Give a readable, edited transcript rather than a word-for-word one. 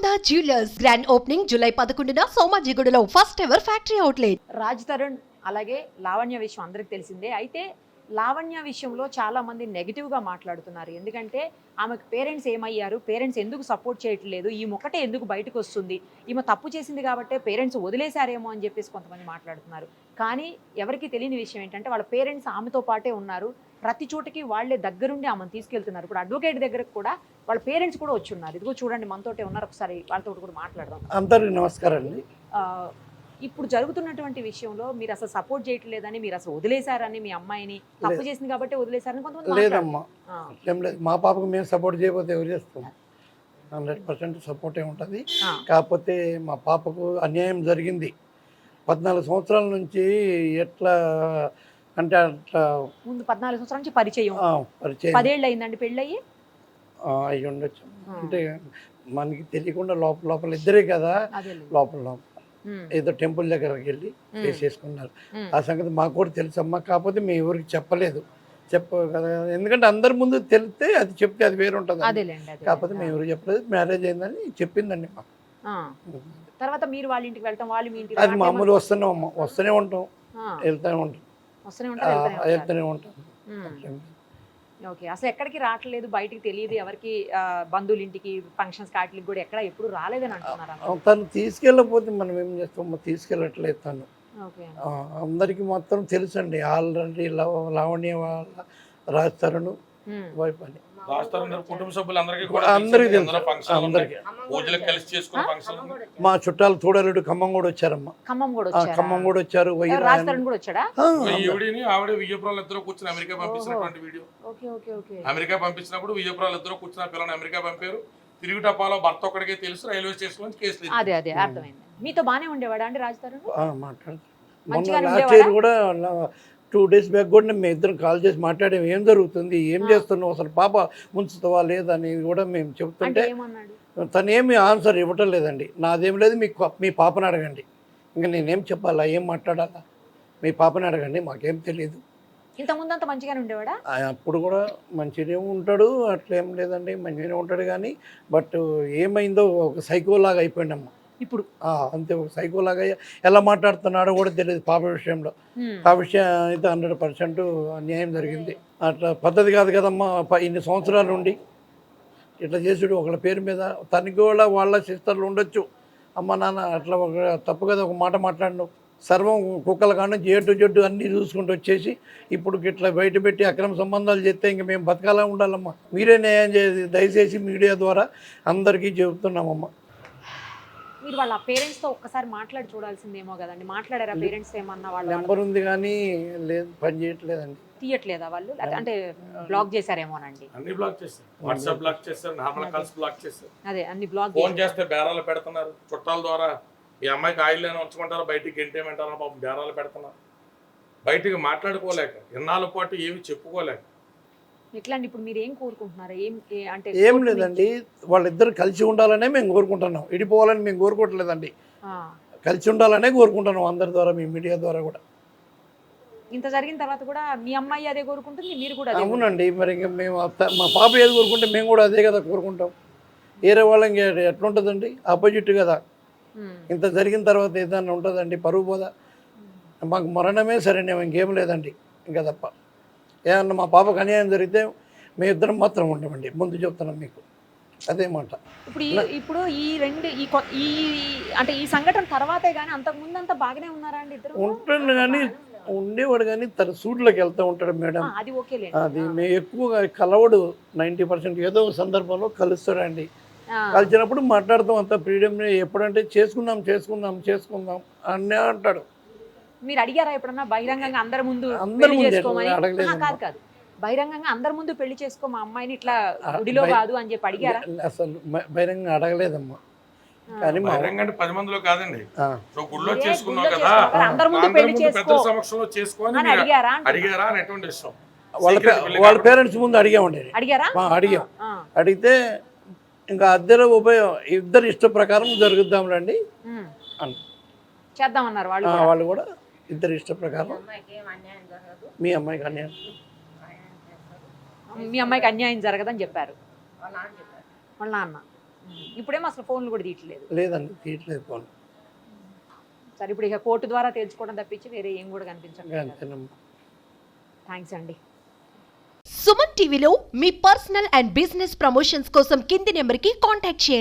Sharada jewellers grand opening July 11న సోమాజిగూడలో first ever factory outlet. Raj Tarun అలాగే లావణ్య విషయం అందరికి తెలిసిందే. అయితే లావణ్య విషయంలో చాలా మంది నెగిటివ్గా మాట్లాడుతున్నారు. ఎందుకంటే ఆమెకు పేరెంట్స్ ఏమయ్యారు, పేరెంట్స్ ఎందుకు సపోర్ట్ చేయట్లేదు, ఈ మొక్కటే ఎందుకు బయటకు వస్తుంది, ఈమె తప్పు చేసింది కాబట్టే పేరెంట్స్ వదిలేశారేమో అని చెప్పేసి కొంతమంది మాట్లాడుతున్నారు. కానీ ఎవరికి తెలియని విషయం ఏంటంటే వాళ్ళ పేరెంట్స్ ఆమెతో పాటే ఉన్నారు. ప్రతి చోటకి వాళ్ళే దగ్గరుండి ఆమెను తీసుకెళ్తున్నారు. ఇప్పుడు అడ్వకేట్ దగ్గరకు కూడా వాళ్ళ పేరెంట్స్ కూడా వచ్చి ఉన్నారు. ఇదిగో చూడండి మనతోటే ఉన్నారు, ఒకసారి వాళ్ళతో కూడా మాట్లాడదాం. అందరికి నమస్కారం అండి. ఇప్పుడు జరుగుతున్నటువంటి విషయంలో మీరు అసలు సపోర్ట్ చేయట్లేదని, మీరు అసలు వదిలేశారని, మీ అమ్మాయిని తప్పు చేసింది కాబట్టి వదిలేశారని కొంతమంది లేదమ్మా, ఏం లేదు. మా పాపకు మేము సపోర్ట్ చేయకపోతే ఎవరు చేస్తాం? 100% సపోర్టే ఉంటుంది. కాకపోతే మా పాపకు అన్యాయం జరిగింది. 14 సంవత్సరాల నుంచి ఎట్లా అంటే అట్లా ముందు 14 సంవత్సరాల నుంచి పరిచయం 10 ఏళ్ళు అయిందండి పెళ్ళి అయ్యి అయ్యి ఉండొచ్చు. అంటే మనకి తెలియకుండా లోపల లోపల ఇద్దరే కదా, లోపల లోపల ఏదో టెంపుల్ దగ్గరికి వెళ్ళి వేసేసుకున్నారు. ఆ సంగతి మాకు కూడా తెలుసమ్మా. కాకపోతే మేము ఎవరికి చెప్పలేదు, కదా. ఎందుకంటే అందరి ముందు తెలిస్తే అది చెప్తే అది వేరు ఉంటుంది. కాకపోతే మేము ఎవరికి చెప్పలేదు. మ్యారేజ్ అయిందని చెప్పిందండి మాకు. తర్వాత మీరు వాళ్ళ ఇంటికి వెళ్తాం, వాళ్ళు మీ ఇంటికి, అది మామూలు వస్తూనే ఉంటాం, వెళ్తూనే ఉంటాం. ఓకే, అసలు ఎక్కడికి రావట్లేదు, బయటికి తెలియదు ఎవరికి, బంధువుల ఇంటికి, ఫంక్షన్స్ కాటికి కూడా ఎక్కడ ఎప్పుడు రాలేదని అంటున్నారు. తను తీసుకెళ్ళకపోతే మనం ఏం చేస్తాం? తీసుకెళ్ళట్లేదు తను. అందరికి మొత్తం తెలుసండి. ఆల్రెడీ లావణ్య వాళ్ళ రాజ్ తరుణ్ వైఫ్ అని కుటుంబ సభ్యులందరికీ కూడా అందరికీ తెలుసు. మా చుట్టాలు తోడలుడు ఖమ్మం కూడా వచ్చారమ్మా. ఖమ్మం కూడా వచ్చారు. ఆవిడ విజయపురాలు ఇద్దరు కూర్చుని అమెరికా పంపించినటువంటి వీడియో. అమెరికా పంపించినప్పుడు విజయపురాలు ఇద్దరు కూర్చున్న పిల్లలు అమెరికా పంపారు. తిరిగి టపాలో భర్త ఒక్కడికే తెలుసు, రైల్వే స్టేషన్ నుంచి కేసు. అదే అర్థమైంది. మీతో బానే ఉండేవాడా అండి రాజ్ తరుణ్? మాట్లాడుతూ కూడా 2 days బ్యాక్ కూడా మేము ఇద్దరం కాల్ చేసి మాట్లాడాము. ఏం జరుగుతుంది, ఏం చేస్తున్నావు, అసలు పాప ముంచుతావా లేదని కూడా మేము చెప్తుంటే తను ఏమి ఆన్సర్ ఇవ్వటం లేదండి. నాదేం లేదు, మీ పాపని అడగండి. ఇంకా నేనేం చెప్పాలా, ఏం మాట్లాడాలా? మీ పాపని అడగండి, మాకేం తెలియదు. ఇంతకుముందు అంత మంచిగానే ఉండేవాడా? అప్పుడు కూడా మంచిగానే ఉంటాడు, అట్లేం లేదండి, మంచిగానే ఉంటాడు. కానీ బట్ ఏమైందో ఒక సైకోలాగా అయిపోయిందమ్మా ఇప్పుడు. అంతే, ఒక సైకోలాగా ఎలా మాట్లాడుతున్నాడో కూడా తెలియదు పాప విషయంలో. ఆ విషయం అయితే 100% అన్యాయం జరిగింది. అట్లా పద్ధతి కాదు కదమ్మా. ఇన్ని సంవత్సరాలు ఉండి ఇట్లా చేసుడు ఒకళ్ళ పేరు మీద. తనకి కూడా వాళ్ళ సిస్టర్లు ఉండొచ్చు, అమ్మ నాన్న, అట్లా ఒక తప్పు కదా ఒక మాట మాట్లాడినావు. సర్వం కుక్కల కాడ నుంచి ఏ టు జెడ్ అన్నీ చూసుకుంటూ వచ్చేసి ఇప్పుడు ఇట్లా బయట పెట్టి అక్రమ సంబంధాలు చేస్తే ఇంక మేము బతకాలా ఉండాలమ్మా. మీరే న్యాయం చేసి దయచేసి మీడియా ద్వారా అందరికీ చెబుతున్నామమ్మా. మీరు వాళ్ళ పేరెంట్స్తో ఒక్కసారి మాట్లాడి చూడాల్సిందేమో కదండి. మాట్లాడారా పేరెంట్స్? ఏమన్నా వాళ్ళ నెంబర్ ఉంది కానీ లేదు, పని చేయట్లేదండి. తీయట్లేదా వాళ్ళు? అంటే బ్లాక్ చేశారేమోనండి. అన్ని బ్లాక్ చేశారు, వాట్సాప్ బ్లాక్ చేశారు, నార్మల్ కాల్స్ బ్లాక్ చేశారు. అదే అన్ని బ్లాక్. ఫోన్ చేస్తే బేరాలు పెడుతున్నారు చుట్టాల ద్వారా. ఈ అమ్మాయికి ఆయిల్ అని ఉంచుకుంటారు, బయటికి గెంటేమంటారు, పాపం బేరాలు పెడుతున్నారు. బయటికి మాట్లాడుకోలేక, ఇన్నాళ్ళ పాటు ఏమి చెప్పుకోలేక. ఎట్లా ఇప్పుడు మీరు ఏం కోరుకుంటున్నారు? అంటే ఏం లేదండి, వాళ్ళిద్దరు కలిసి ఉండాలనే మేము కోరుకుంటున్నాం. ఇడిపోవాలని మేము కోరుకోవట్లేదండి, కలిసి ఉండాలనే కోరుకుంటున్నాం అందరి ద్వారా, మీ మీడియా ద్వారా కూడా. ఇంత జరిగిన తర్వాత కూడా మీ అమ్మాయి అదే కోరుకుంటుంది, మీరు కూడా? అవునండి, మరి ఇంకా మేము మా పాప ఏది కోరుకుంటే మేము కూడా అదే కదా కోరుకుంటాం. వేరే వాళ్ళకి ఎట్లుంటుందండి? ఆపోజిట్ కదా. ఇంత జరిగిన తర్వాత ఏదన్నా ఉంటుందండి? పరువు పోదా? మాకు మరణమే సరైన, ఇంకేం లేదండి ఇంకా తప్ప. ఏమన్నా మా పాపకు అన్యాయం జరిగితే మేము ఇద్దరం మాత్రం ఉంటామండి, ముందు చెప్తున్నాం మీకు అదే మాట. ఇప్పుడు అంటే ఈ సంఘటన తర్వాతే కానీ అంతకుముందు అంతా బాగానే ఉన్నారా అండి ఇద్దరు? ఉంటాడు కానీ ఉండేవాడు, కానీ తన సూట్లోకి వెళ్తూ ఉంటాడు మేడం. అది ఓకే. అది మేము ఎక్కువగా కలవడు, 90% ఏదో సందర్భంలో కలుస్తాడండి. కలిసినప్పుడు మాట్లాడతాం, అంత ఫ్రీడమ్. ఎప్పుడంటే చేసుకుందాం అన్నీ అంటాడు. మీరు అడిగారా ఎప్పుడన్నా బహిరంగంగా అందరి ముందు కాదు బహిరంగంగా అందరి ముందు పెళ్లి చేసుకో మా అమ్మాయిని, ఇట్లా గుడిలో కాదు అని చెప్పి అడిగారా? అసలు బహిరంగంగా అడగలేదమ్మా. కానీ 10 మందిలో కాదండి, గుడిలో చేసుకున్నావు కదా, అందరి ముందు పెళ్లి పెద్దల సమక్షంలో చేసుకొని అడిగారా అని ఎటువంటి విషయం వాళ్ళ పేరెంట్స్ ముందు అడిగామండి. అడిగాం. అడిగితే ఇంకా ఇద్దరు ఇష్ట ప్రకారం జరుగుద్దాం రండి అని చేద్దామన్నారు వాళ్ళు కూడా. ఇద్దరు ఇష్ట ప్రకారం మీ అమ్మాయికి అన్యాయం జరగదని చెప్పారు వాళ్ళ నాన్న. ఇప్పుడేమో అసలు ఫోన్లు కూడా తీయట్లేదు. లేదండి, తీయట్లేదు ఫోన్. సరే ఇప్పుడు ఇక కోర్టు ద్వారా తేల్చుకోవడం తప్పించి వేరే ఏం కూడా కనిపించట్లేదు. అంతేనమ్మా. థ్యాంక్స్ అండి. సుమన్ టీవీలో మీ పర్సనల్ అండ్ బిజినెస్ ప్రమోషన్స్ కోసం కింది నెంబర్కి కాంటాక్ట్ చేయండి.